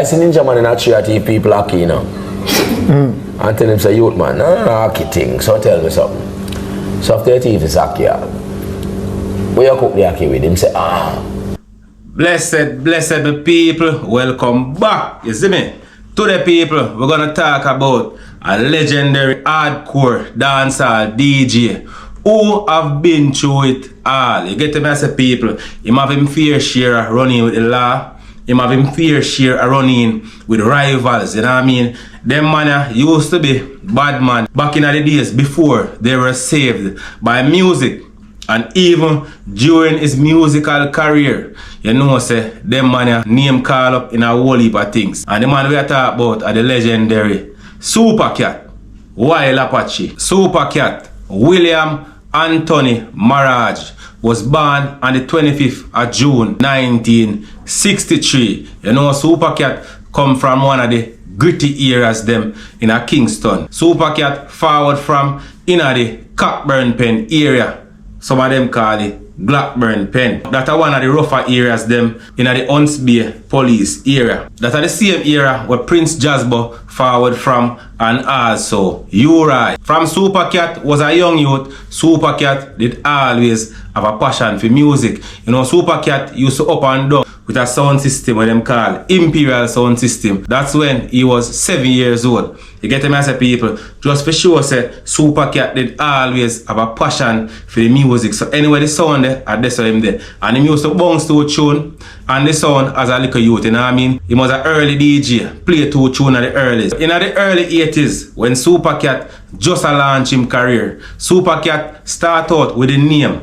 see Ninja Man in a tree at people hockey, you know. And tell him, say, youth man, hockey thing, so tell me something. So after the thief is hockey, where you cook the hockey with him, say, Blessed people, welcome back, you see me? Today people, we're gonna talk about a legendary hardcore dancehall DJ who have been through it all. You get to me, I say people, him have him fair share running with the law, him have him fair share running with rivals, you know what I mean? Them man used to be bad man back in the days before they were saved by music. And even during his musical career, you know, say, them man name call up in a whole heap of things. And the man we are talking about are the legendary Super Cat, Wild Apache. Super Cat, William Anthony Maraj, was born on the 25th of June 1963. You know, Super Cat come from one of the gritty areas them in a Kingston. Super Cat forward from in the Cockburn Pen area. Some of them call it Blackburn Pen. That are one of the rougher areas them in the Hunts Bay police area. That are the same area where Prince Jasbo forward from and also Uri. From Super Cat was a young youth, Super Cat did always have a passion for music. You know, Super Cat used to up and down with a sound system what them call Imperial Sound System. That's when he was 7 years old. You get me as a people, just for sure say Super Cat did always have a passion for the music. So anyway the sound there, I just saw him there. And he used to bounce to a tune and the sound as a little youth, you know what I mean? He was an early DJ, play to a tune at the earliest. In the early 80s, when Super Cat just launched his career, Super Cat start out with the name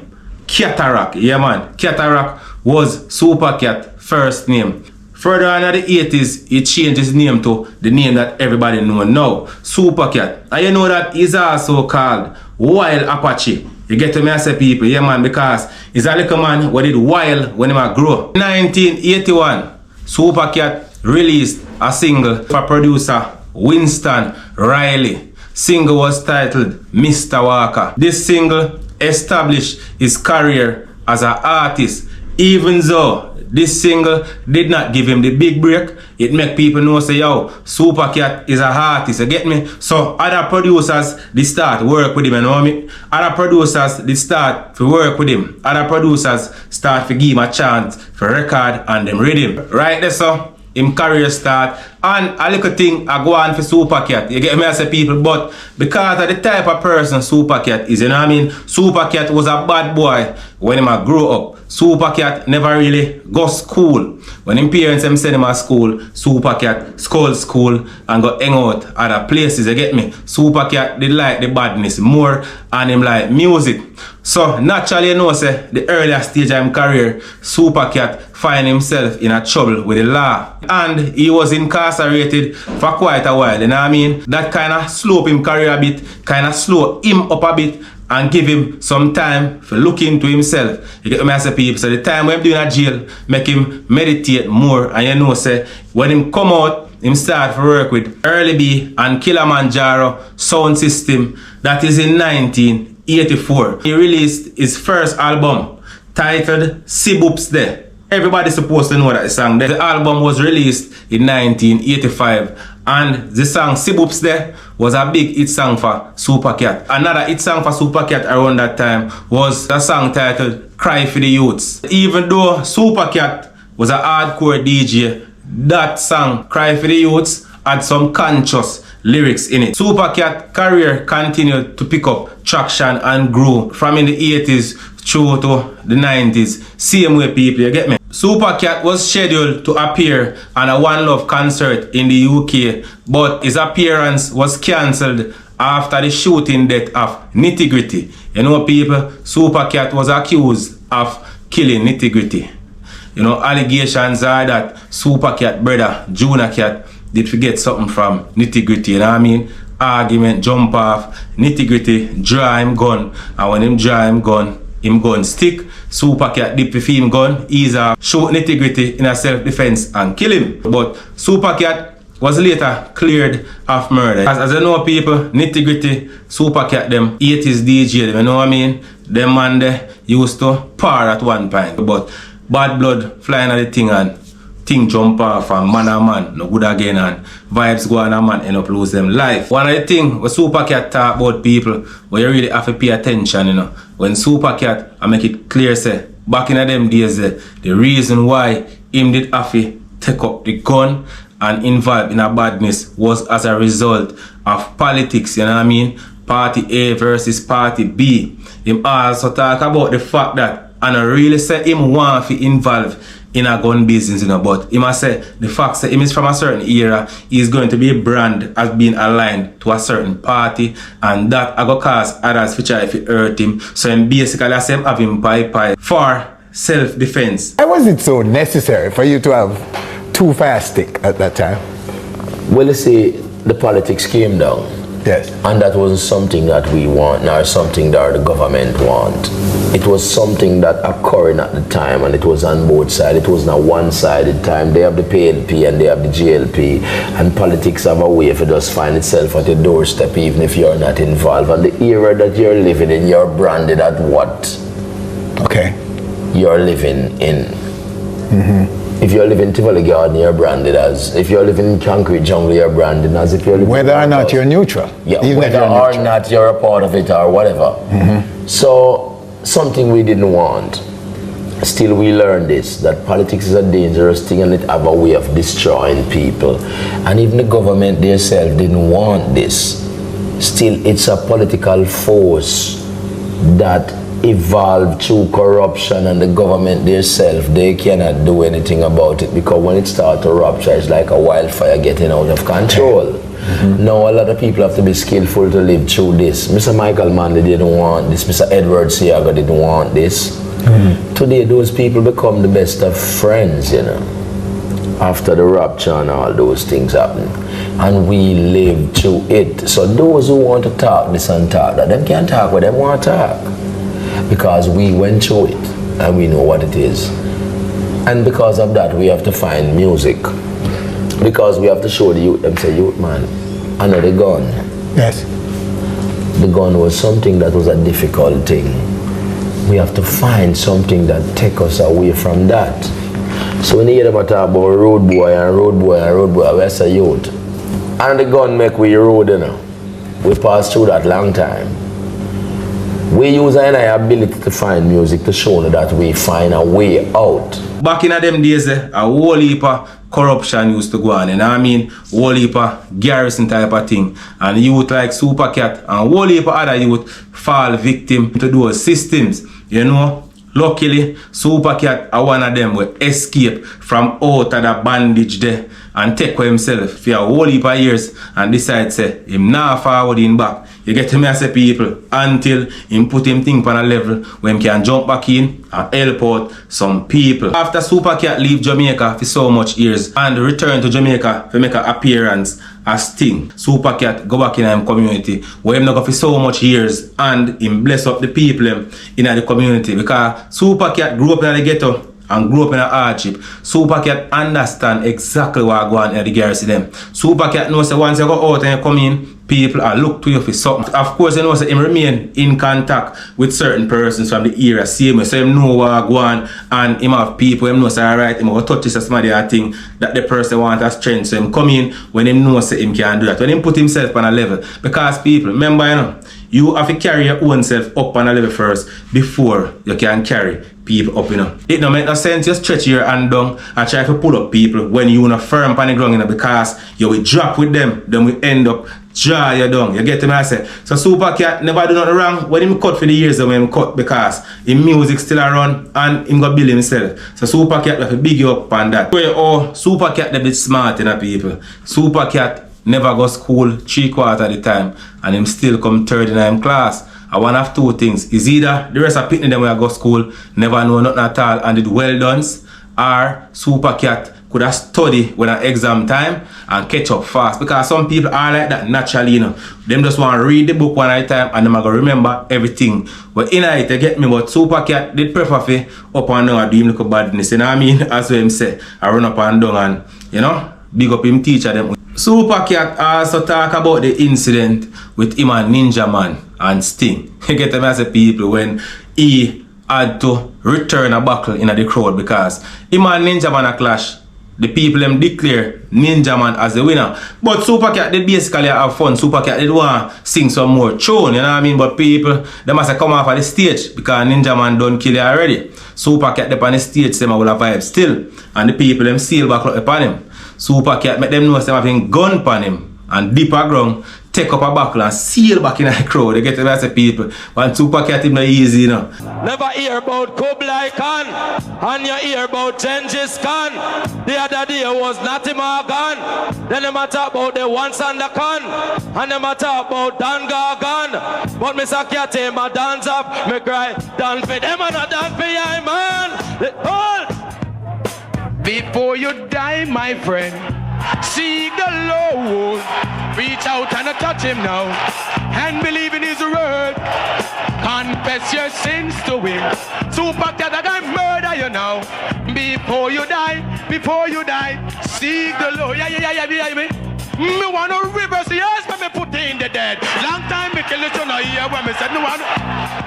Cataract. Yeah man, Cataract was Super Cat first name. Further on in the 80s, he changed his name to the name that everybody know now, Super Cat. And you know that he's also called Wild Apache. You get to me, I say people, yeah man, because he's a little man who did wild when he grow. In 1981, Super Cat released a single for producer Winston Riley. Single was titled Mr. Walker. This single established his career as an artist, even though this single did not give him the big break. It make people know say, yo, Super Cat is a artist, you get me? So other producers they start work with him, you know me? Other producers they start to work with him. Other producers start to give him a chance for record and them rhythm. Right there, so him career start and a little thing I go on for Super Cat. You get me as a people, but because of the type of person Super Cat is, you know what I mean? Super Cat was a bad boy when he grew up. Super Cat never really go school. When his parents send him to school, Super Cat school and go hang out other places, you get me? Super Cat did like the badness more and him like music. So naturally you know say the earlier stage of his career, Super Cat find himself in a trouble with the law. And he was incarcerated for quite a while, you know what I mean? That kind of slope him career a bit, kind of slow him up a bit and give him some time for look into himself. You get me as a people. So the time when him doing a jail, make him meditate more. And you know say, when him come out, him start to work with Early B and Kilimanjaro Sound System. That is in 1984. He released his first album titled Siboops There. Everybody's supposed to know that song. The album was released in 1985 and the song Siboops There was a big hit song for Super Cat. Another hit song for Super Cat around that time was a song titled Cry for the Youths. Even though Super Cat was a hardcore DJ, that song Cry for the Youths had some conscious lyrics in it. Super Cat career continued to pick up traction and grew from in the 80s through to the 90s. Same way people, you get me? Super Cat was scheduled to appear on a One Love concert in the UK, but his appearance was cancelled after the shooting death of Nitty Gritty. You know people, Super Cat was accused of killing Nitty Gritty. You know, allegations are that Super Cat brother, Junior Cat, did forget something from Nitty Gritty, you know what I mean? Argument, jump off, Nitty Gritty, draw him gun, and when him draw him gun stick. Super Cat dip with him gun, he's shoot Nitty Gritty in a self-defense and kill him. But Super Cat was later cleared of murder. As you know people, Nitty Gritty, Super Cat them 80s DJ them, you know what I mean? Them man they used to par at one point. But bad blood flying at the thing and thing jump off and man, no good again, and vibes go on and man end up lose them life. One of the things when Super Cat talk about people, where you really have to pay attention, you know. When Super Cat, I make it clear, say, back in them days, the reason why him did have to take up the gun and involve in a badness was as a result of politics, you know what I mean? Party A versus Party B. Him also talk about the fact that, and I really say him want to involve in a gun business, you know, but he must say the fact that him is from a certain era, he is going to be branded as being aligned to a certain party, and that I go cause others to try to hurt him. So him basically I say him have him pie for self-defense. Why was it so necessary for you to have two fire stick at that time? Well, you see, the politics came down. Yes. And that wasn't something that we want, nor something that the government want. It was something that occurring at the time, and it was on both sides. It wasn't a one-sided time. They have the PLP and they have the GLP, and politics have a way if it just find itself at your doorstep, even if you're not involved. And the era that you're living in, you're branded at what? Okay. You're living in. Mm-hmm. If you're living in Tivoli Garden, you're branded as. If you're living in Concrete Jungle, you're branded as. If you're living whether or not you're neutral. Yeah, whether or not you're a part of it or whatever. Mm-hmm. So, something we didn't want. Still, we learned this, that politics is a dangerous thing and it have a way of destroying people. And even the government themselves didn't want this. Still, it's a political force that evolved through corruption, and the government themselves, they cannot do anything about it, because when it starts to rupture, it's like a wildfire getting out of control. Mm-hmm. Now a lot of people have to be skillful to live through this. Mr. Michael Manley didn't want this, Mr. Edward Siaga didn't want this. Mm-hmm. Today those people become the best of friends, you know, after the rupture and all those things happen, and we live through it. So those who want to talk this and talk that, them can't talk what they want to talk, because we went through it and we know what it is. And because of that, we have to find music, because we have to show the youth, them say, youth man, I know the gun. Yes. The gun was something that was a difficult thing. We have to find something that take us away from that. So when you hear them talk about road boy and road boy and road boy, we say youth. And the gun make we road, you know. We pass through that long time. We use our ability to find music to show that we find a way out. Back in them days, a whole heap of corruption used to go on, you know what I mean? Whole heap of garrison type of thing. And youth like Super Cat and whole heap of other youth fall victim to those systems, you know? Luckily, Super Cat are one of them will escape from out of the bandage there and take for himself for a whole heap of years and decide say him not forward in back. You get me as a people until him put him thing on a level where he can jump back in and help out some people. After Super Cat leave Jamaica for so much years and return to Jamaica to make an appearance as Sting, Super Cat go back in him community where him not go for so much years and him bless up the people in the community, because Super Cat grew up in the ghetto and grew up in a hardship. Super Cat understand exactly what go on in the garrison them. Super Cat knows that once you go out and you come in, people are look to you for something. Of course, you know that him remain in contact with certain persons from the area, same way, so him know what go on, and him have people, him know say alright, him will touch this as somebody a thing that the person want a strength, so him come in when him know say him can do that, when him put himself on a level, because people, remember you know, you have to carry your own self up on a level first before you can carry people up, you know. It don't make no sense you stretch your hand down and try to pull up people when you not firm on the ground, you know, because you will drop with them, then we end up draw you down. You get me I say. So Super Cat never do nothing wrong when him cut for the years when him cut, because him music still around and him go build himself. So Super Cat have to big you up on that. Oh, Super Cat they bit smart in people. Super Cat never go school 3/4 of the time and him still come third in him class. I one of two things. Is either the rest of pitney them when I go school never know nothing at all and did well done, or Super Cat could have study when an exam time and catch up fast, because some people are like that naturally, you know. Them just want to read the book one at a time and them are going to remember everything. But in it, you get me, but Super Cat did prefer for up and down and do him little badness, you know what I mean? As what him say, I run up and down and, you know, big up him teacher them. Super Cat also talk about the incident with him and Ninja Man and Sting. You get me as a people when he had to return a buckle in the crowd, because him and Ninja Man a clash the people them declare Ninja Man as the winner. But Super Cat did basically have fun. Super Cat did want to sing some more tune, you know what I mean? But people, they must have come off of the stage because Ninja Man done kill you already. Super Cat up on the stage, them will have vibe still. And the people them seal back up upon him. Super Cat make them know them having gun upon him. And deeper ground, take up a buckle and seal back in the crowd. They get to the people. But Super Cat is not easy, you know. Never hear about Kublai Khan, and you hear about Genghis Khan. The other day was Natty Morgan. Then they talk about the one Sander Khan, and they talk about Dan Gargan. But Mr. Cat, my dance up, me cry, dance for them and I dance for you, man. Hold. Before you die, my friend, seek the Lord. Reach out and touch him now, and believe in his word. Confess your sins to him. Super Cat, I can murder you now. Before you die, seek the Lord. Yeah, me. Me wanna reverse yes, but me put in the dead. Long time me kill it, you know, here when me said no one.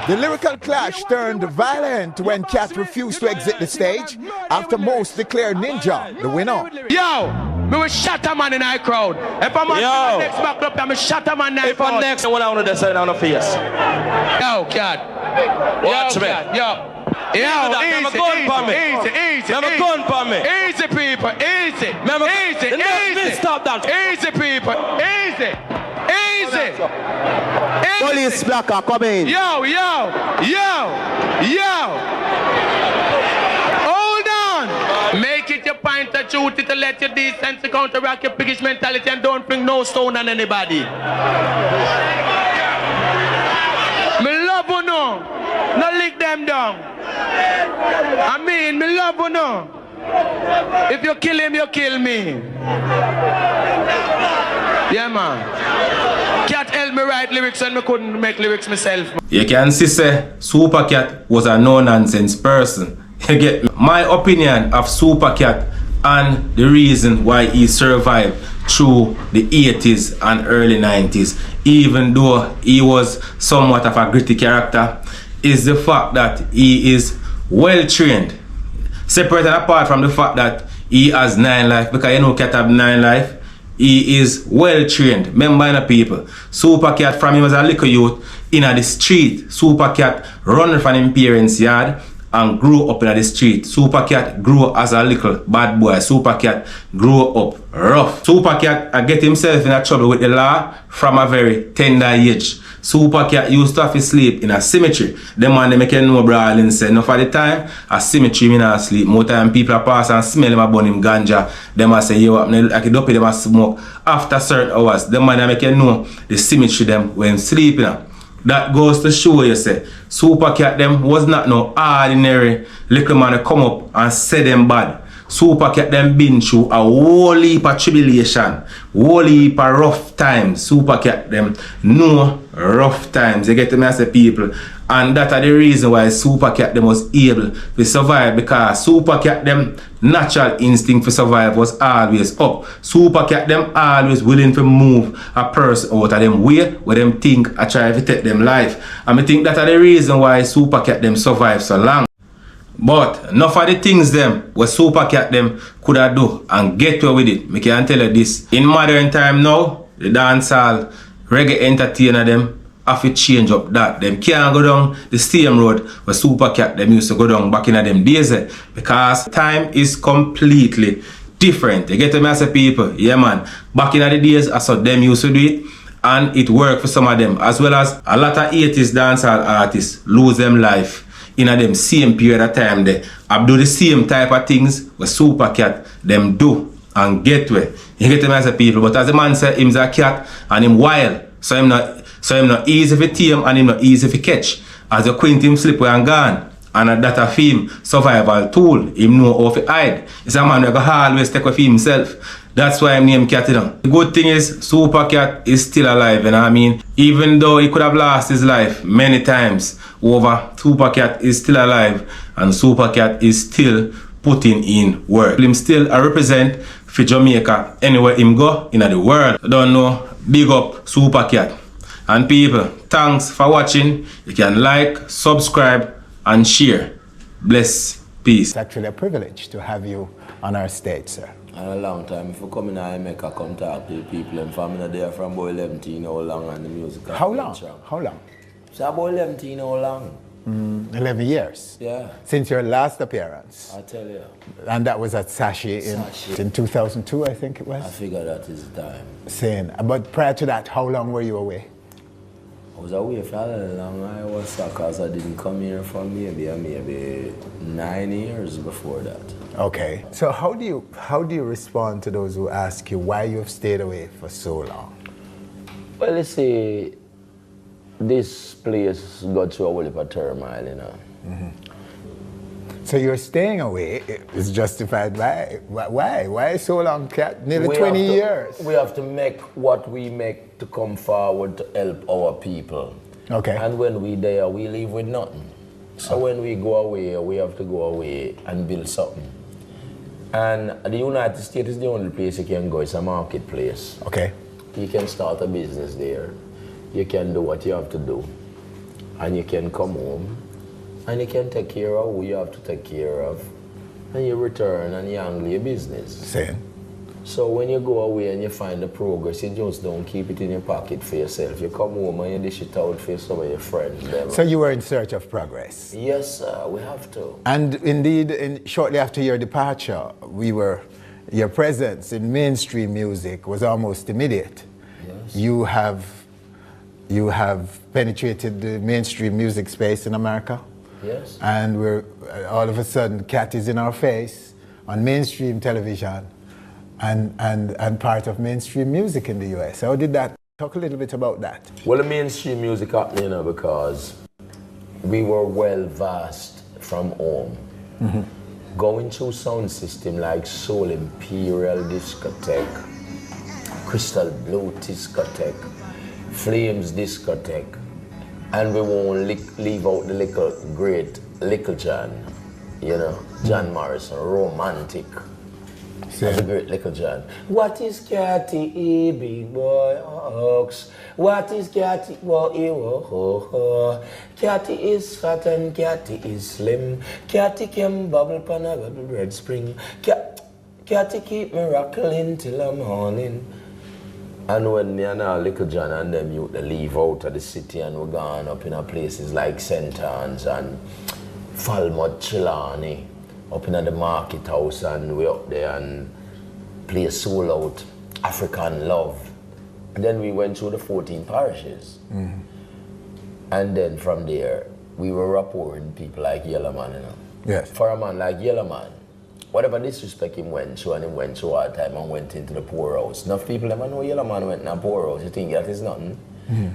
The lyrical clash turned violent when Cat refused to exit the stage after most declared Ninja the winner. Yo, me will shut a man in our crowd. If I'm on next back up, I'm shut a man in our crowd. If I'm next, I want to decide on the face. Yo, Cat. Watch me. Yo. Yo, easy, easy, people, easy, easy, stop that, easy, people, easy. Police blocker, come in. Yo. Hold on. Make it your point of duty to let your decency counteract your piggish mentality and don't bring no stone on anybody. Me love you no. No lick them down. I mean, me love you no. If you kill him, you kill me. Yeah, man. Cat help me write lyrics and me couldn't make lyrics myself. You can see say Super Cat was a no-nonsense person. You get me? My opinion of Super Cat and the reason why he survived through the 80s and early 90s, even though he was somewhat of a gritty character, is the fact that he is well trained. Separated apart from the fact that he has 9 life, because you know Cat have 9 life, he is well trained. Remember people, Super Cat from him as a little youth in the street. Super Cat run from his parents' yard and grew up in the street. Super Cat grew as a little bad boy. Super Cat grew up rough. Super Cat get himself in a trouble with the law from a very tender age. Super Cat used to have to sleep in a cemetery. The man they make no brawling say enough of the time a cemetery me not sleep. More time people are pass and smell him a burn him ganja. Them a say yo like a dopey them a smoke. After certain hours, the man they make know the cemetery them when sleeping. That goes to show you say Super Cat them was not no ordinary little man to come up and say them bad. Super Cat them been through a whole heap of tribulation, whole heap of rough times. Super Cat them know rough times. You get to me as a people. And that are the reason why Super Cat them was able to survive, because Super Cat them natural instinct for survive was always up. Super Cat them always willing to move a person out of them way where them think I try to take them life. And I think that are the reason why Super Cat them survive so long. But enough of the things them what Super Cat them could have do and get away with it. I can tell you this. In modern time now, the dancehall reggae entertainer them have to change up that. Them can't go down the same road where Super Cat them used to go down back in them days. Because time is completely different. You get to me as a people? Yeah man. Back in the days I saw them used to do it. And it worked for some of them. As well as a lot of 80s dancehall artists lose them life in a them same period of time there. I do the same type of things with Super Cat them do and get where. You get to me as a people. But as the man said, him's a cat and him wild. So him not easy for tame and him not easy for catch. As you quint him slip away and gone. And that a film survival tool. Him know how to hide. It's a man who always take with himself. That's why I'm named Cat. The good thing is Super Cat is still alive, you know what I mean? Even though he could have lost his life many times over, Super Cat is still alive and Super Cat is still putting in work. Him still a represent for Jamaica anywhere him go in the world. I don't know, big up Super Cat. And people, thanks for watching. You can like, subscribe and share. Bless, peace. It's actually a privilege to have you on our stage, sir? And a long time. If you come in America, come talk to the people and family there from about 11 how long and the music. How long? How long? It's about 11 how long. 11 years. Yeah. Since your last appearance. I tell you. And that was at Sashi in 2002, I think it was. I figure that is the time. Saying, but prior to that, how long were you away? I was away for a long. I was stuck because I didn't come here for maybe 9 years before that. Okay. So how do you respond to those who ask you why you've stayed away for so long? Well, you see, this place got through a whole heap of turmoil, you know. So your staying away is justified by why? Why so long, Cat? Nearly 20 years. We have to make what we make to come forward to help our people. Okay. And when we there, we leave with nothing. So when we go away, we have to go away and build something. And the United States is the only place you can go. It's a marketplace. Okay. You can start a business there. You can do what you have to do. And you can come home. And you can take care of who you have to take care of. And you return and you handle your business. Same. So when you go away and you find the progress, you just don't keep it in your pocket for yourself. You come home and you dish it out for some of your friends. So you were in search of progress? Yes, sir, we have to. And indeed, shortly after your departure, your presence in mainstream music was almost immediate. Yes. You have penetrated the mainstream music space in America. Yes. And we're all of a sudden, Cat is in our face on mainstream television and part of mainstream music in the US. How did that? Talk a little bit about that. Well, the mainstream music happened, you know, because we were well versed from home. Going through sound system like Soul Imperial Discotheque, Crystal Blue Discotheque, Flames Discotheque, and we won't leave out the Little John, you know, John Morrison, romantic. That's a great Little John. What is Catty, big boy ox? What is Catty, Catty is fat and Catty is slim. Catty can bubble pan a bubble red spring. Catty keep me rockling till the morning. And when me and Little John and them youth they leave out of the city and we're gone up in places like St. Anne's and Falmouth, Trelawney, up in the market house, and we're up there and play soul out, African love. And then we went through the 14 parishes. And then from there, we were rapporting people like Yellow Man, you know. Yes. For a man like Yellow Man, whatever disrespect him went through, and him went through all the time and went into the poorhouse. Enough people never know Yellow Man went in a poorhouse. You think that is nothing?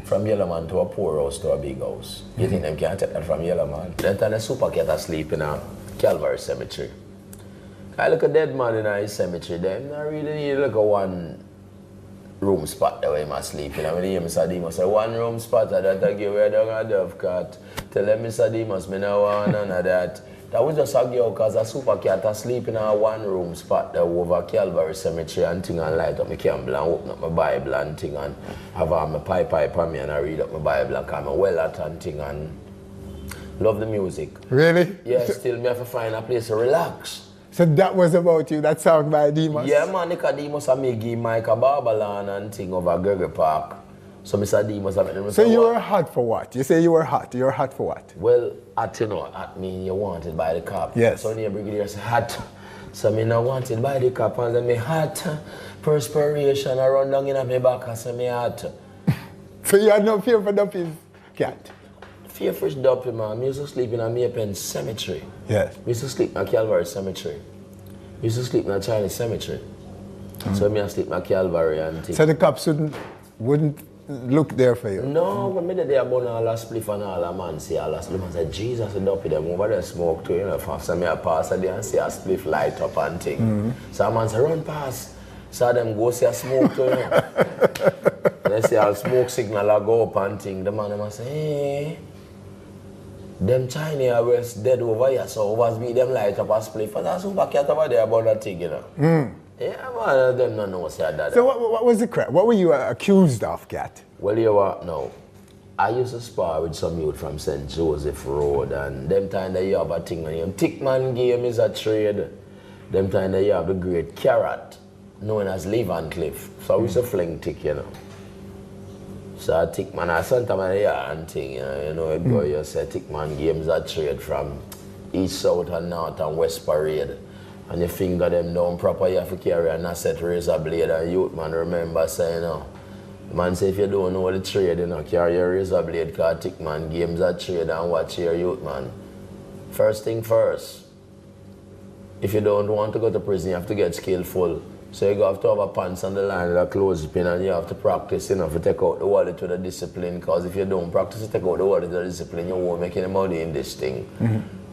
From Yellow Man to a poorhouse to a big house. You think them can't take that from Yellow Man? Then time the super cat asleep in a Calvary cemetery. I look at dead man in a cemetery, them I really need to look at one room spot that way him asleep. You know, when you hear Mr. Demas say, one room spot that I give away down a dove cat. Tell them Mr. Demas, me no want none of that. That was just a girl because a super cat asleep in a one room spot there over Calvary Cemetery and thing, and light up my candle and open up my Bible and thing and have my pipe on me and I read up my Bible and come well at and thing and love the music. Really? Yeah, still me have to find a place to relax. So that was about you, that song by Demas? Yeah, man, Demas and me give Mike a Barbalan and thing over Gregory Park. So Mr. Demas and them. So you were hot for what? You say you were hot. You were hot for what? Well, at you know, at me you wanted by the cop. Yes. So near Brigadier said hot. So me not wanted by the cop and then me hot. Perspiration I run down in my back and say me hot. So you had no fear for Duppy's cat? Fear for Duppy, man. Me used to sleep in a Maypen Cemetery. Yes. We used to sleep in a Calvary Cemetery. We used to sleep in a Chinese cemetery. So me I sleep in a Calvary and thing. So the cops wouldn't look there for you? No, when me there burn all the spliff and all the man see all the spliff and say, Jesus, the Duppy them over there smoke too, you know. So me I pass there and see a spliff light up and thing. So a man say, run past. So them go see a smoke too, you know. They see a smoke signal a go up and thing. The man them say, hey, them Chinese are dead over here, so over me them light up a spliff. And that's super cat over there about that thing, you know. Yeah, man, them don't know that. So what was the crap? What were you accused of, Cat? Well, you what no. I used to spar with some youth from St. Joseph Road, and them time that you have a thing on him. Tickman game is a trade. Them time that you have the great Carrot, known as Levan Cliff. So we used to fling tick, you know. So I think man, I sometimes and thing, you know, boy, you say tick man games are trade from east, south and north and west parade. And you finger them down proper, you have to carry an asset razor blade and youth man remember saying, you know. Man say if you don't know the trade, you know, carry your razor blade because tick man games are trade and watch your youth man. First thing first, if you don't want to go to prison, you have to get skillful. So you have to have a pants on the line with a clothespin and you have to practice, you know, to take out the wallet with a discipline, because if you don't practice to take out the wallet with a discipline, you won't make any money in this thing.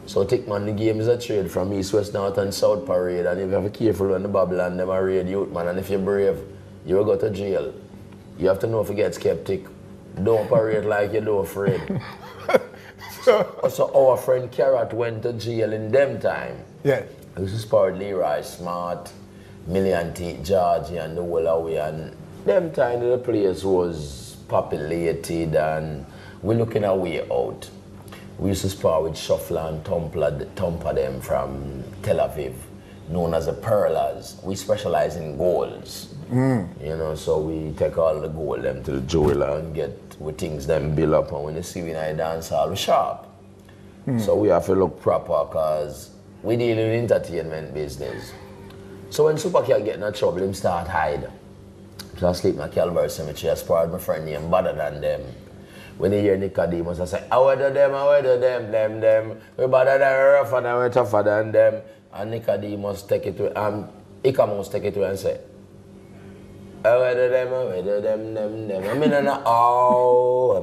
So take man, the game is a trade from east, west, north and south parade, and if you have to be careful when the Babylon them are raid youth man, and if you're brave, you will go to jail. You have to know if you get skeptic. Don't parade like you don't afraid. So our friend Carrot went to jail in them time. Yeah. This is part Leroy Smart, Million Teeth, Georgie and the whole away, and them time the place was populated and we're looking a way out. We used to spar with Shuffler and Thumper them from Tel Aviv, known as the Perlers. We specialize in golds. You know, so we take all the gold them to the jeweler and get with things them build up, and when you see we in dance hall, we sharp. So we have to look proper because we deal in entertainment business. So when Super Cat get in trouble, him start hide. So I sleep in a Calvary Cemetery. I sparred my friend named Better Than Them. When they hear Nicodemus, I say, I weather them. We better than rougher than we tougher than them. And Nicodemus take it to Icamus take it to and say, I weather them. I'm in an ow.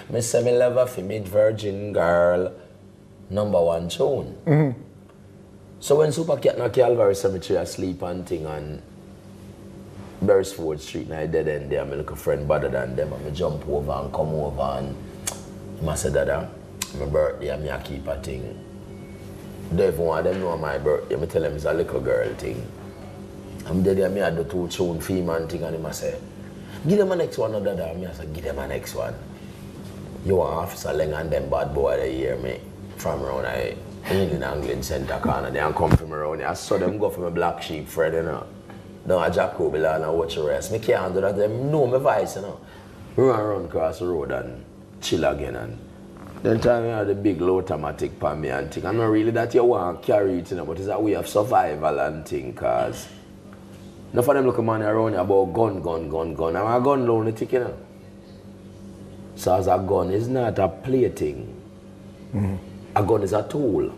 Me say me love a female virgin girl. #1 tune. So when Super Cat in Calvary Cemetery, I sleep and thing and Beresford Street, and I dead end there. I look a friend Better Than Them, and I jump over and come over and I say, Dada, my birthday, and I keep a thing. Don't even want them know my birthday. I tell them it's a little girl thing. I'm dead there, I had the 2 tune female thing, and I say, give them a next one, Dada. I say, give them a next one. You want Officer Leng and them bad boy they hear me from around in Anglian Center corner. They come from around here. I saw them go from a black sheep, Fred, you know. Now I Jack Kobelan and watch the rest. I can't do that. They know my voice, you know. We run across the road and chill again. And then time you have the big low automatic pan me and thing. I'm not really that you want to carry it, you know, but it's a way of survival and thing, cause enough of them look man around here about gun. I'm a gun lonely tick, you know. So as a gun is not a plaything. A gun is a tool.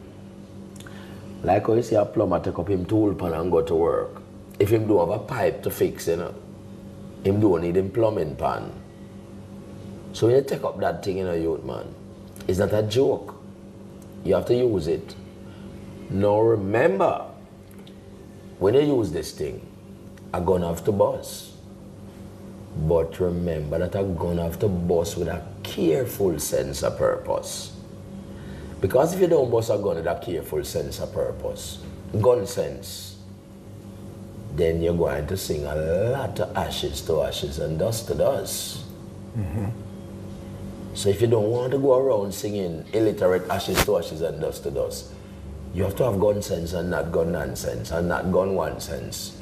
Like how you see a plumber take up him tool pan and go to work. If him don't have a pipe to fix, you know, him don't need him plumbing pan. So when you take up that thing in a youth man, it's not a joke. You have to use it. Now remember, when you use this thing, a gun have to bust. But remember that a gun have to bust with a careful sense of purpose. Because if you don't bust a gun with a careful sense of purpose, gun sense, then you're going to sing a lot of ashes to ashes and dust to dust. So if you don't want to go around singing illiterate ashes to ashes and dust to dust, you have to have gun sense and not gun nonsense and not gun one sense.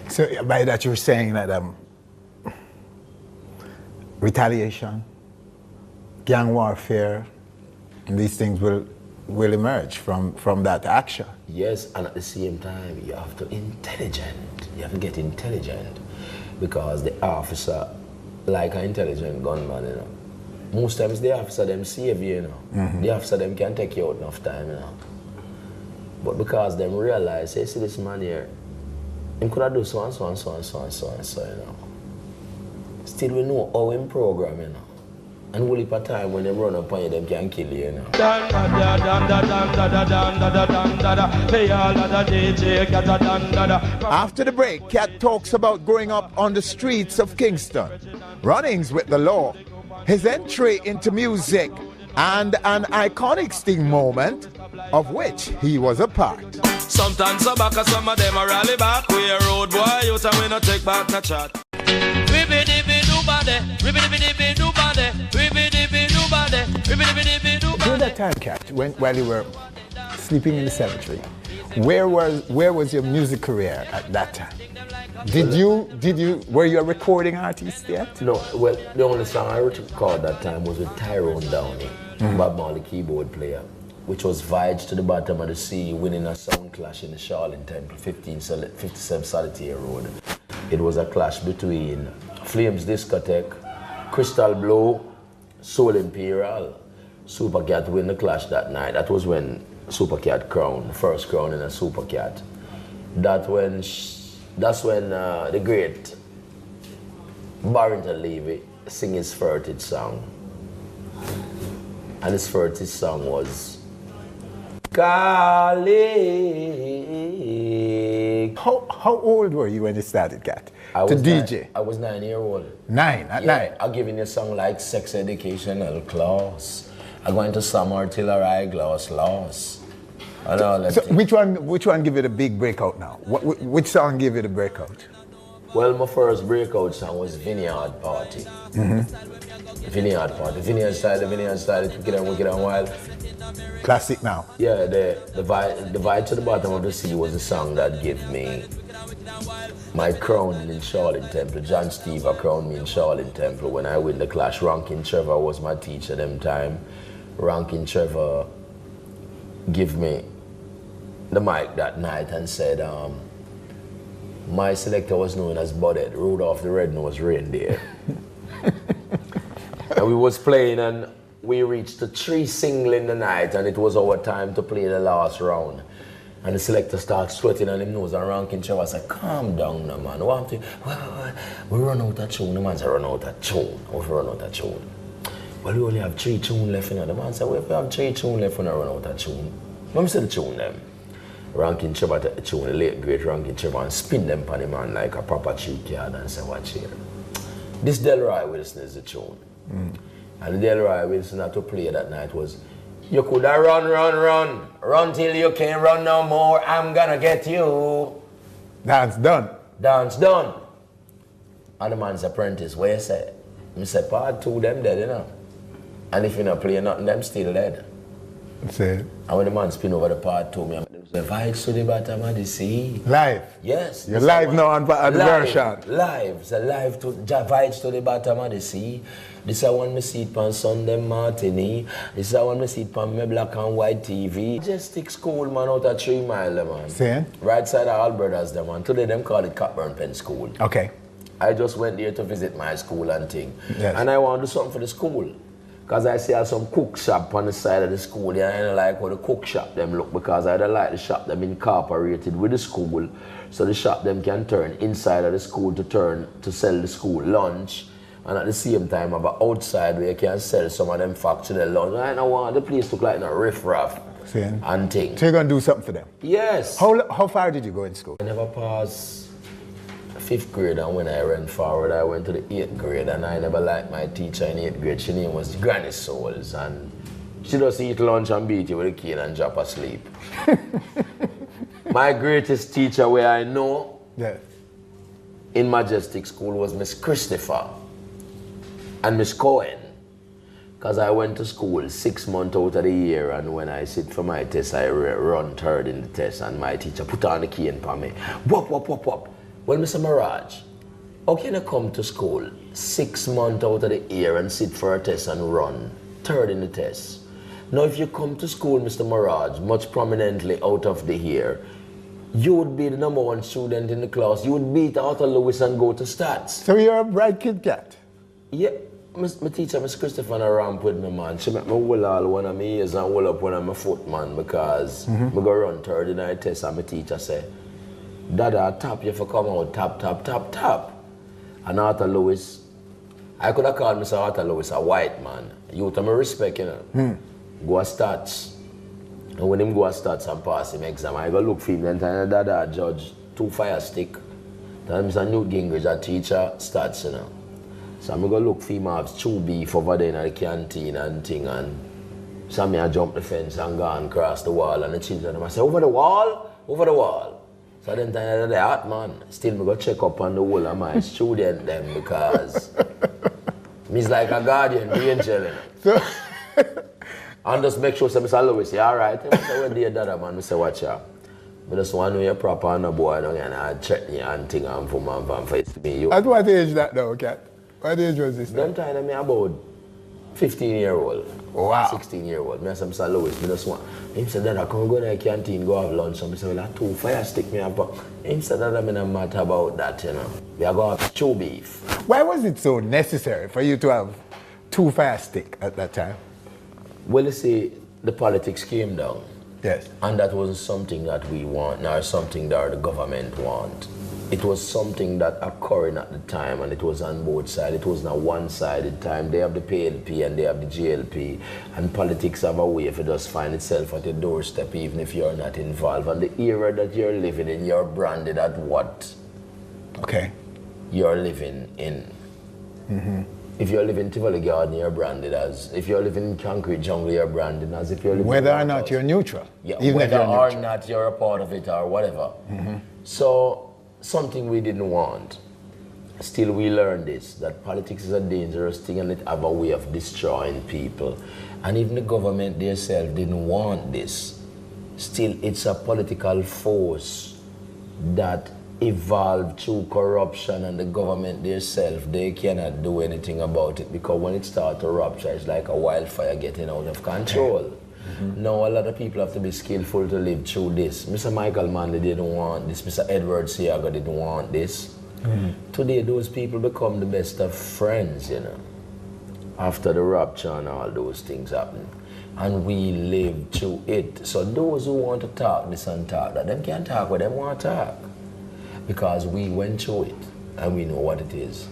So by that you're saying that retaliation, gang warfare, and these things will emerge from that action. Yes, and at the same time, you have to intelligent. You have to get intelligent, because the officer, like an intelligent gunman, you know, most times the officer them save you, you know. The officer them can take you out enough time, you know. But because them realize, hey, see this man here, him could have do so, you know. Still we know how him program, you know. And will heap of time when them run up on you, them can kill you, you know. After the break, Cat talks about growing up on the streets of Kingston, runnings with the law, his entry into music, and an iconic sting moment of which he was a part. Sometimes I back, some of them are rally back. We a road boy, you tell me not take back no chat. During that time, Cat, while you were sleeping in the cemetery, Where was your music career at that time? Were you a recording artist yet? No, well, the only song I recorded that time was with Tyrone Downey, Bob Marley keyboard player, which was Vibes to the Bottom of the Sea, winning a sound clash in the Charlene Temple, 57 Solitaire Road. It was a clash between Flames Discotheque, Crystal Blue, Soul Imperial. Supercat win the clash that night. That was when Supercat crowned, the first crown in a Supercat. That's when the great Barrington Levy sing his first song. And his first song was Garlic. How old were you when you started, Cat? I To DJ? I was 9 years old. 9 at night? I'm giving you a song like Sex Educational Class. I'm going to some artillery glass loss. And all that So thing. which one give you the big breakout now? Which song give you the breakout? Well, my first breakout song was Vineyard Party. Vineyard Party. Vineyard style, wicked and wild. Classic now. Yeah, the Vibe to the Bottom of the Sea was the song that gave me my crown in Charlene Temple. John Steve crowned me in Charlene Temple when I win the clash. Rankin Trevor was my teacher them time. Rankin Trevor gave me the mic that night and said, my selector was known as Budded, Rudolph the Red-Nosed Reindeer. And we was playing and we reached the 3 single in the night and it was our time to play the last round. And the selector starts sweating on him nose and Rankin Trevor said, calm down now, man. What we run out of tune. The man said, run out of tune. What if we run out of tune? Well, we only have 3 tunes left. You know. The man said, well, if we have 3 tunes left, we don't run out of tune. Let me say the tune them. Rankin Trevor take the tune, the late great Rankin Trevor, and spin them on the man like a proper cheek yard and say, watch here. This Delroy Wilson is the tune. And the Delroy Wilson had to play that night was, you coulda run till you can't run no more, I'm gonna get you. Dance done. Dance done. And the man's apprentice, where you say? I say, part 2 them dead, you know. And if you not play nothing, them still dead. That's it. And when the man spin over the part 2, me the Vibes to the Bottom of the Sea. Live? Yes. You're live now on the version? Live. It's a live to Vibes to the Bottom of the Sea. This is one me see it on Sunday Martini. This is one me see it on my black and white TV. Majestic School, man, out of 3 Mile, man. Saying? Right side of Alberta's, them, man. Today, them call it Cockburn Pen School. Okay. I just went there to visit my school and thing. Yes. And I want to do something for the school. Because I see some cook shop on the side of the school. And I don't like how the cook shop them look because I don't like the shop them incorporated with the school. So the shop them can turn inside of the school to sell the school lunch. And at the same time have an outside where you can sell some of them factory lunch. I don't want the place to look like a riff-raff and thing. So you're going to do something for them? Yes. How far did you go in school? I never passed 5th grade, and when I ran forward, I went to the 8th grade, and I never liked my teacher in 8th grade. Her name was Granny Souls, and she just eat lunch and beat you with a cane and drop asleep. My greatest teacher where I know in Majestic School was Miss Christopher and Miss Cohen. Because I went to school 6 months out of the year, and when I sit for my test, I run 3rd in the test, and my teacher put on the cane for me. Whop, whop, whop, whop. Well, Mr. Mirage, how can I come to school 6 months out of the year and sit for a test and run 3rd in the test? Now, if you come to school, Mr. Mirage, much prominently out of the year, you would be the #1 student in the class. You would beat Arthur Lewis and go to stats. So you're a bright kid, Cat? Yeah. My teacher, Miss Christopher, on a ramp with me, man. She make me hold all one of my ears and hold up one of my foot, man, because I go run 3rd in the test and my teacher say, Dada, tap you for come out, tap, tap, tap, tap. And Arthur Lewis, I could have called Mr. Arthur Lewis a white man. You to my respect, you know. Go a stats. And when him go a stats and pass him exam, I go look for him, then time Dada judge 2 fire stick. Then Mr. Newt Gingrich, a teacher, stats, you know. So I'm go look for him have 2 beef over there in the canteen and thing, and so I jump the fence and go and cross the wall, and the children I say, over the wall, over the wall. So then time the hot man, still me go check up on the whole of my student them because me's like a guardian, the angel. So, and just make sure say Mr. Lewis, you alright? I say, well, dear dada man, I say, watch out. I just want to know you're proper and a boy and I check me and thing and for man from face to me. At what age that though, Cat? What age was this? Them time I about 15-year-old. Wow. 16-year-old. Me and some Sir Louis, me just want. Him said that I can go to the canteen, go have lunch. And I said, well, I 2 fire stick me up. Him said that I'm not matter about that, you know. We are going to have chew beef. Why was it so necessary for you to have 2 fire stick at that time? Well, you see, the politics came down. Yes. And that wasn't something that we want, nor something that the government want. It was something that occurring at the time, and it was on both sides. It wasn't a one-sided time. They have the PLP and they have the GLP, and politics have a way for just find itself at your doorstep, even if you're not involved. And the era that you're living in, you're branded at what Okay. you're living in. Mm-hmm. If you're living in Tivoli Garden, you're branded as. If you're living in Concrete Jungle, you're branded as. If you're living Whether in or not you're neutral. yeah, Even whether if you're or neutral. not you're a part of it or whatever. So, something we didn't want. Still, we learned this, that politics is a dangerous thing and it have a way of destroying people. And even the government themselves didn't want this. Still, it's a political force that evolved through corruption, and the government themselves, they cannot do anything about it, because when it starts to rupture, it's like a wildfire getting out of control. Now a lot of people have to be skillful to live through this. Mr. Michael Manley didn't want this, Mr. Edward Siaga didn't want this. Today those people become the best of friends, you know, after the rupture and all those things happen. And we live through it. So those who want to talk this and talk that, them can't talk what they want to talk. Because we went through it and we know what it is.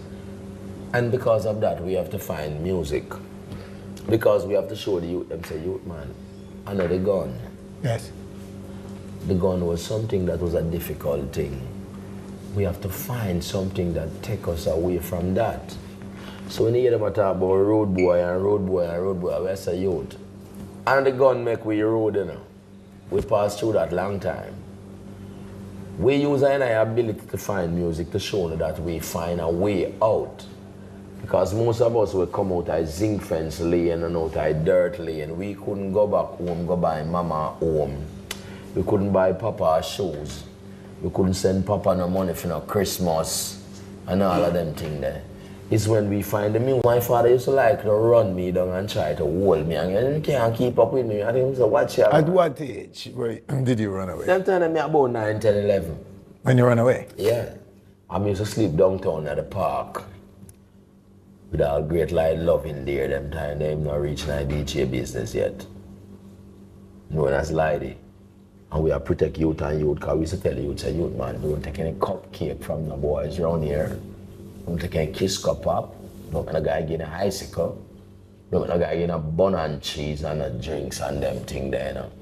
And because of that, we have to find music. Because we have to show the youth, them say, youth man, I know the gun. Yes. The gun was something that was a difficult thing. We have to find something that take us away from that. So when you hear them talk about road boy and road boy and road boy, we say youth. And the gun make we road, you know. We passed through that long time. We use our ability to find music to show that we find a way out. Because most of us will come out of zinc fence lane and out of dirt lane. We couldn't go back home, go buy mama home. We couldn't buy papa shoes. We couldn't send papa no money for no Christmas and all of them things there. It's when we find the music. My father used to like to run me down and try to hold me, and you can't keep up with me. I think he said, watch out. At what age did you run away? Them time I about 9, 10, 11. When you run away? Yeah. I used to sleep downtown at the park. With all great light love in there, them time they not reaching our DJ business yet. Known as Lighty. And we are protect youth and youth, because we used to tell the youth, say, youth man, don't take any cupcake from the boys around here. Don't take any kiss cup up. Don't let a guy get a icicle. Don't let a guy get a bun and cheese and a drinks and them thing there, you know.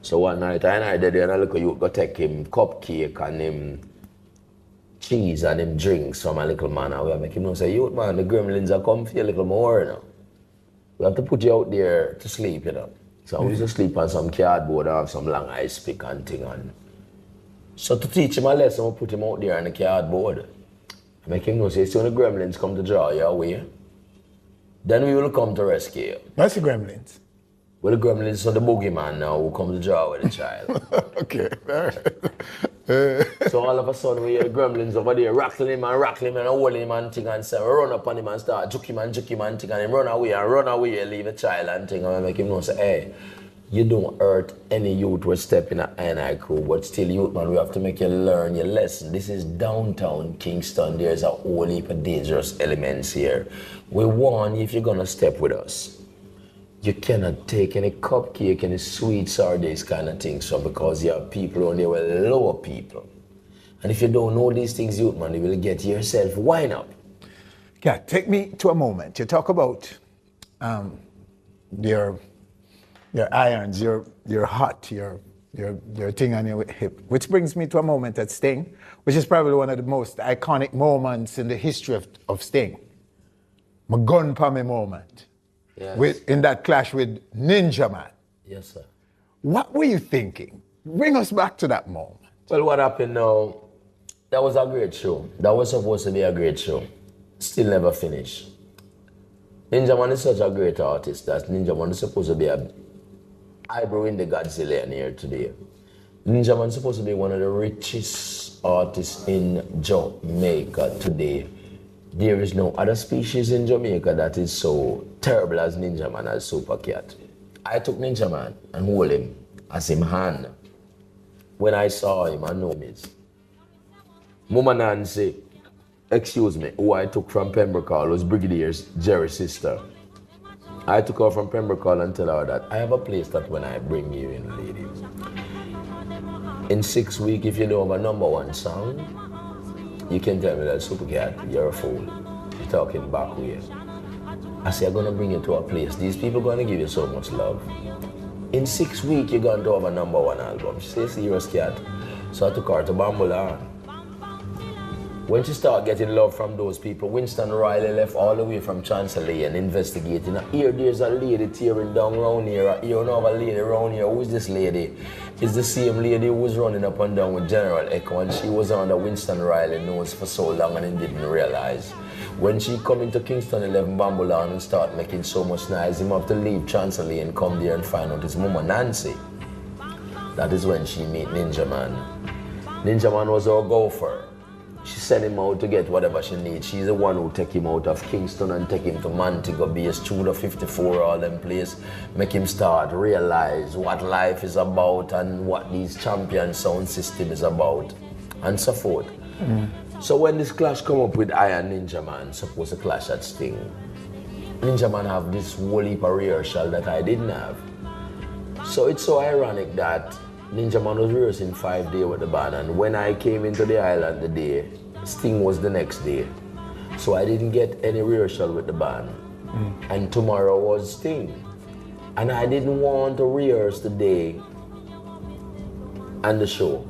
So one night I did and I look at you go take him cupcake and him cheese and him drinks from a little man, and we make him know say, youth man, the gremlins are come for you a little more, you know. We have to put you out there to sleep, you know. So we used to sleep on some cardboard and have some long ice pick and thing on. So to teach him a lesson, we put him out there on the cardboard. Make him know say, see when the gremlins come to draw you away, then we will come to rescue you. That's the gremlins. Well, the gremlins are the boogeyman now who come to draw with the child. Okay, all right. So all of a sudden we hear the gremlins over there rattling him and holding him and thing, and say, run up on him and start juke him and thing, and him run away and leave the child and thing, and make him know say, hey, you don't hurt any youth with step in an NI crew, but still youth man, we have to make you learn your lesson. This is downtown Kingston. There's a whole heap of dangerous elements here. We warn you, if you're gonna step with us, you cannot take any cupcake, any sweets or these kind of things from, because you have people on there with lower people. And if you don't know these things, youth man, you will get yourself wind up. Yeah, take me to a moment. You talk about your irons, your hut, your thing on your hip, which brings me to a moment at Sting, which is probably one of the most iconic moments in the history of Sting. My gun pa me moment. Yes. In that clash with Ninja Man. Yes, sir. What were you thinking? Bring us back to that moment. Well, what happened now, that was a great show. That was supposed to be a great show. Still never finished. Ninja Man is such a great artist that Ninja Man is supposed to be a eyebrow in the Godzilla here today. Ninja Man supposed to be one of the richest artists in Jamaica today. There is no other species in Jamaica that is so terrible as Ninja Man, as Super Cat. I took Ninja Man and hold him as him hand. When I saw him, I know him is. Mama Nancy, excuse me, who I took from Pembroke Hall was Brigadier Jerry's sister. I took her from Pembroke Hall and tell her that I have a place that when I bring you in, lady, in 6 weeks, if you don't have a #1 song, you can tell me that Super Cat, you're a fool. You're talking back way. I say, I'm gonna bring you to a place. These people are gonna give you so much love. In 6 weeks, you're going to have a #1 album. She says, serious, Cat. So I took her to Bambulan. When she started getting love from those people, Winston Riley left all the way from Chancery and investigating. Here, there's a lady tearing down around here. You know, a lady around here. Who is this lady? It's the same lady who was running up and down with General Echo, and she was under Winston Riley nose for so long and he didn't realize. When she come into Kingston 11 Bambulan and start making so much noise, him have to leave Chancery and come there and find out his mama Nancy. That is when she meet Ninja Man. Ninja Man was our gopher. She sent him out to get whatever she needs. She's the one who take him out of Kingston and take him to Montego Bay, Studio 54, all them place. Make him start realize what life is about and what these champion sound system is about, and so forth. So when this clash come up with I and Ninja Man, supposed to clash at Sting, Ninja Man have this whole heap of rehearsal that I didn't have. So it's so ironic that Ninja Man was rehearsing 5 days with the band, and when I came into the island the day, Sting was the next day. So I didn't get any rehearsal with the band. And tomorrow was Sting. And I didn't want to rehearse the day and the show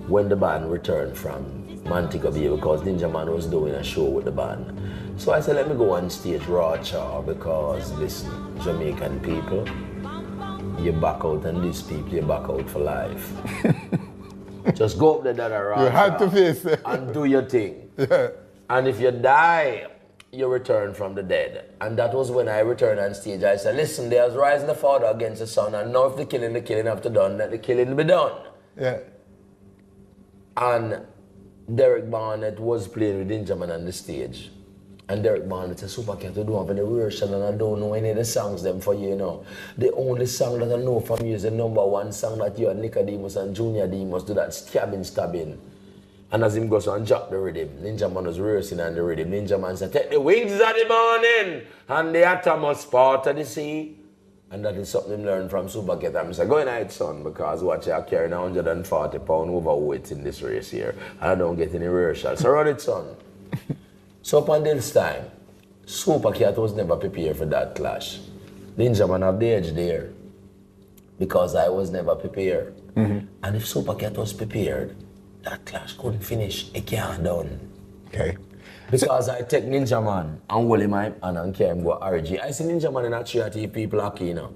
when the band returned from Montego Bay, because Ninja Man was doing a show with the band. So I said, let me go on stage raw chaw, because listen, Jamaican people, you back out, and these people, you back out for life. Just go up there, that raw You had to face it. and do your thing. Yeah. And if you die, you return from the dead. And that was when I returned on stage. I said, listen, there's rising the father against the son, and now if the killing have to done, let the killing be done. Yeah. And Derek Barnett was playing with Ninja Man on the stage. And Derek Barnett said, Super Cat, you don't have any rehearsal and I don't know any of the songs them for you, you know. The only song that I know from you is the #1 song that you and Nicodemus and Junior Demus do, that stabbing. And as him goes and drop the rhythm, Ninja Man was rehearsing on the rhythm. Ninja Man said, take the wings of the morning and the uttermost part of the sea. And that is something learned from Super Cat. I'm saying, go ahead, son, because watch, I carry 140 pounds overweight in this race here. And I don't get any rehearsal. So run it, son. So upon this time, Super Cat was never prepared for that clash. Ninja Man have the edge there, because I was never prepared. And if Super Cat was prepared, that clash couldn't finish. It can't done. Okay. Because I take Ninja Man and hold him and carry him go RG. I see Ninja Man in a tree at people hockey, you know.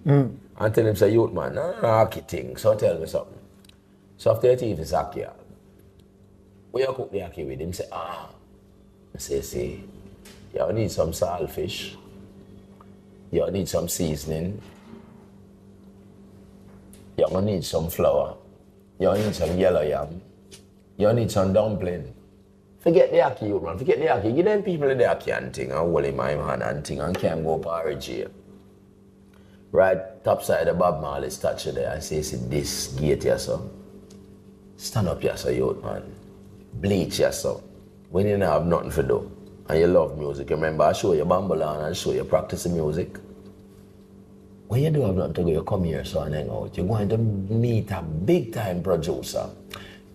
And tell him, say, youth man, no hockey thing. So tell me something. So after the teeth is hockey, when you cook the hockey with him, say, I say, you need some saltfish. You need some seasoning. You need some flour. You need some yellow yam. You need some dumpling. Forget the hockey, you man. Forget the hockey. Give them people the hockey and thing, and hold him my hand and thing, and can't go RG. Right top side of Bob Marley statue there, I say, see this gate here, so. Stand up here, so, youth man. Bleach here, so. When you don't have nothing to do, and you love music, remember I show you Bambulan and show you practice music. When you don't have nothing to do, you come here, so, and hang out. You're going to meet a big time producer.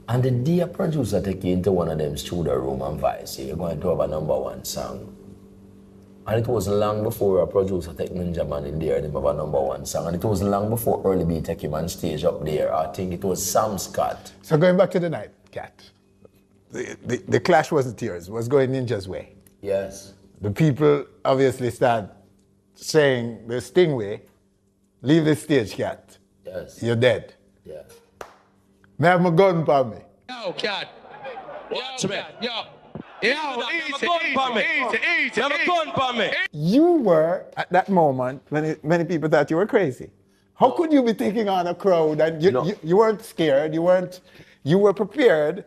And the day a producer take you into one of them studio room and vice, you're going to have a #1 song. And it wasn't long before a producer take Ninja Man in there and him have a #1 song. And it wasn't long before Early B take him on stage up there. I think it was Sam Scott. So going back to the night, Cat, the clash wasn't yours. It was going Ninja's way. Yes. The people obviously start saying the Sting way, leave the stage, Cat. Yes. You're dead. Yeah. I have my gun for me. Yo, Cat. Watch me. Yo. Yo, easy. You were, at that moment, many people thought you were crazy. How could you be taking on a crowd and No. you weren't scared, you were prepared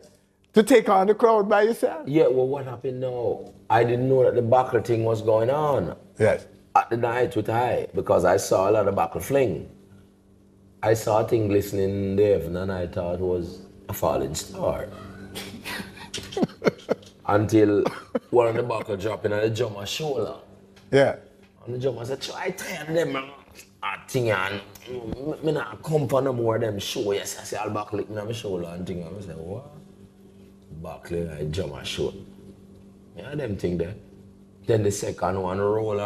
to take on the crowd by yourself? Yeah, well, what happened now? I didn't know that the buckle thing was going on Yes. at the night with I, because I saw a lot of buckle fling. I saw a thing glistening in the heaven and I thought it was a falling star. Until one of the buckle dropping on the drummer's shoulder. Yeah. And the drummer said, try tell them a thing and me not come for no more of them show. Yes, I say I'll buckle it in my shoulder and thing. And I say, what? Buckle I drummer show. Yeah, them thing there. Then the second one roll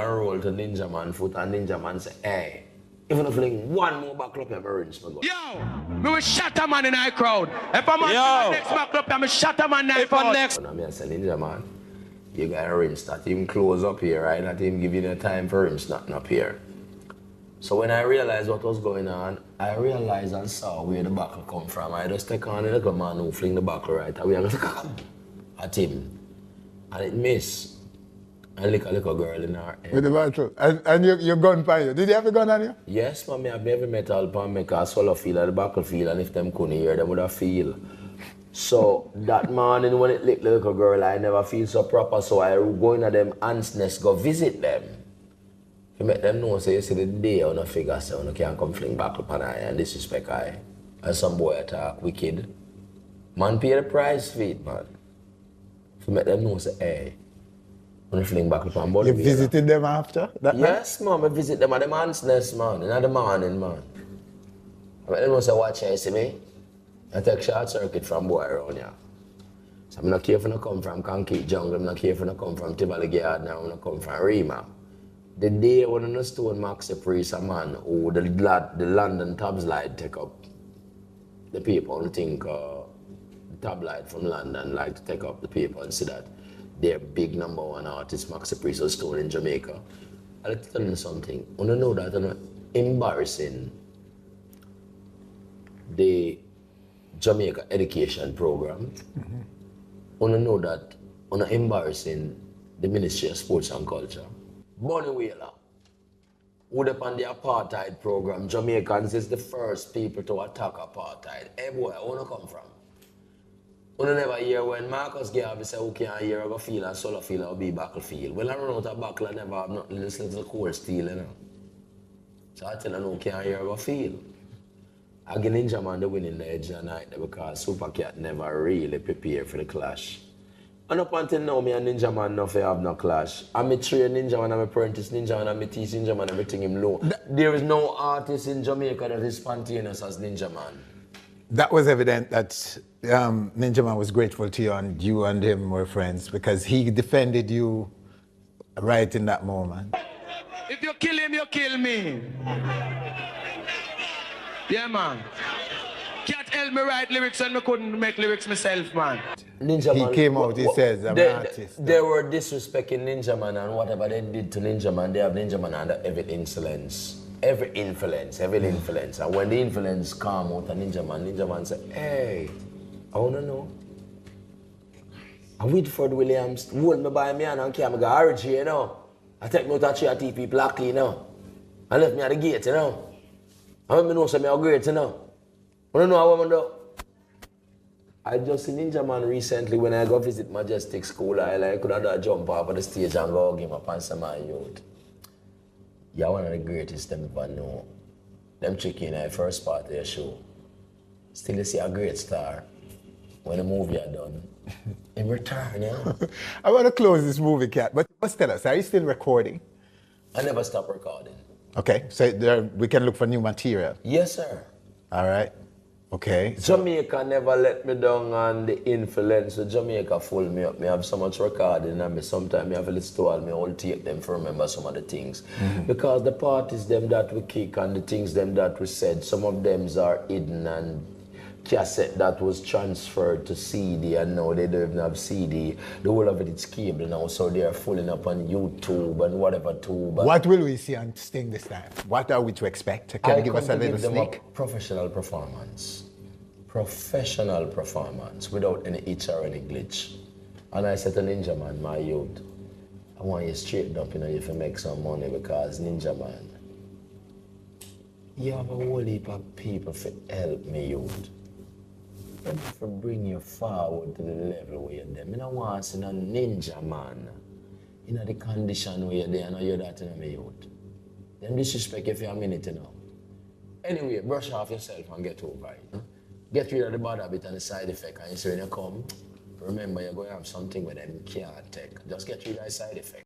to Ninja Man foot and Ninja Man say, hey, if I fling one more buckle up, I'm a rinse my gun. Yo, me will shut a man in our crowd. If I'm on next back up, I'm shut a man in our crowd. And I say, Ninja Man, you gotta rinse that. Him close up here, right? Not him give you the time for him snotting up here. So when I realized what was going on, I realized and saw where the buckle come from. I just take on the little man who fling the buckle right away and go at him. And it missed. And lick a little girl in her head. With the battle. And your gun by you. Did you have a gun on you? Yes, man, I have heavy metal pan make a solo feel at the buckle feel, and if them couldn't hear, them would have feel. So that morning when it licked the little girl, I never feel so proper, so I go in at them ants nest, go visit them. To make them know, say, you see the day on a figure, say, you can't come fling back up on I and disrespect I. And some boy attack, wicked. Man pay the price for it, man. To make them know, say, hey, when you fling back up on body. You visited them after that night? Yes, man, I visit them at the man's nest, man, in the morning, man. I make them know, say, watch here, see me? I take short circuit from boy around here. So I'm not careful to come from Concrete Jungle, I'm not careful to come from Tivoli Garden, I'm not come from Rima. The day when I stone Max Priest, a man who the London tabloid take up, the people think the tabloid from London like to take up the paper and see that their big #1 artist, Max Priest, was stoned in Jamaica. I'll tell you something. I know that I'm embarrassing the Jamaica education program. I know that I'm embarrassing the Ministry of Sports and Culture. Bonnie Wheeler, who upon the apartheid program, Jamaicans is the first people to attack apartheid. Hey boy, I wanna come from. I never hear when Marcus Garvey say, who can't hear a field and solo field or be battlefield. Well, I run out of buckle, I never have nothing listening to the cold steel, you know. So I tell you, no, can't hear a field. I get Ninja Man the winning the edge tonight because Super Cat never really prepared for the clash. And up until now, me and Ninja Man nothing have no clash. I'm a train Ninja Man, I'm a apprentice Ninja Man, I'm a teach Ninja Man, everything him know. There is no artist in Jamaica that is spontaneous as Ninja Man. That was evident that Ninja Man was grateful to you and you and him were friends because he defended you right in that moment. If you kill him, you kill me. Yeah, man. Can't help me write lyrics and I couldn't make lyrics myself, man. Ninja He Man, came out, he says, I'm an artist. They were disrespecting Ninja Man and whatever they did to Ninja Man, they have Ninja Man under every influence. Every influence. And when the influence come out of Ninja Man say, hey, I wanna know. And Whitford Williams hold me by me and came and go RG, you know. I take me out of TP Black, you know. And left me at the gate, you know. I want me know say me are great, you know. I don't know how I'm do. I just see Ninja Man recently when I go visit Majestic School. I could have done a jump off of the stage and go give my pants to my youth. You're one of the greatest them ever know. Them chicken in the first part of their show. Still you see a great star when the movie are done. In return, you know. I want to close this movie, Cat, but tell us, are you still recording? I never stop recording. Okay, so we can look for new material. Yes, sir. All right. Okay. Jamaica never let me down on the influence. So Jamaica full me up. Me have so much recording and me sometimes me have a list to all me all take them to remember some of the things. Because the parties them that we kick and the things them that we said, some of them are hidden and cassette that was transferred to CD and now they don't even have CD. The whole of it's cable now, so they are fulling up on YouTube and whatever tube. What will we see on Sting this time? What are we to expect? Can you give us a little sneak? Professional performance. Professional performance without any itch or any glitch. And I said to Ninja Man, my youth, I want you straighten up, you know, if you make some money because Ninja Man, You have a whole heap of people to help me out. To bring you forward to the level where you're there. I don't want to see no ninja man. In the condition where you're there, I know you're that in me out. Them disrespect you for a minute now. Anyway, brush off yourself and get over it. Get rid of the bad habit and the side effect. And you say when you come, remember you're going to have something where them can't take. Just get rid of the side effect.